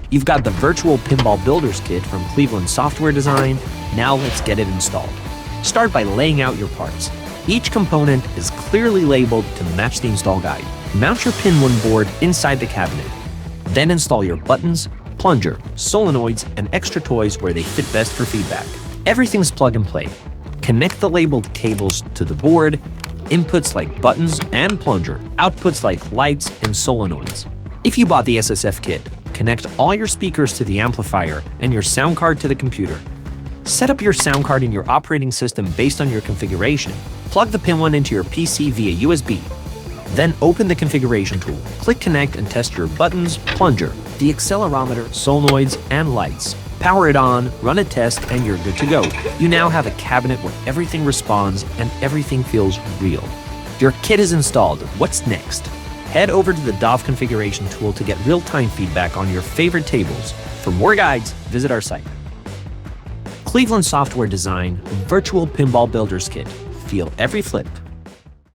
You've got the Virtual Pinball Builders Kit from Cleveland Software Design. Now let's get it installed. Start by laying out your parts. Each component is clearly labeled to match the install guide. Mount your Pin-1 board inside the cabinet. Then install your buttons, plunger, solenoids, and extra toys where they fit best for feedback. Everything's plug and play. Connect the labeled cables to the board, inputs like buttons and plunger, outputs like lights and solenoids. If you bought the SSF kit, connect all your speakers to the amplifier and your sound card to the computer. Set up your sound card in your operating system based on your configuration. Plug the Pin-1 into your PC via USB. Then open the configuration tool. Click Connect and test your buttons, plunger, the accelerometer, solenoids, and lights. Power it on, run a test, and you're good to go. You now have a cabinet where everything responds and everything feels real. Your kit is installed. What's next? Head over to the DAW configuration tool to get real-time feedback on your favorite tables. For more guides, visit our site. Cleveland Software Design Virtual Pinball Builders Kit. Feel every flip.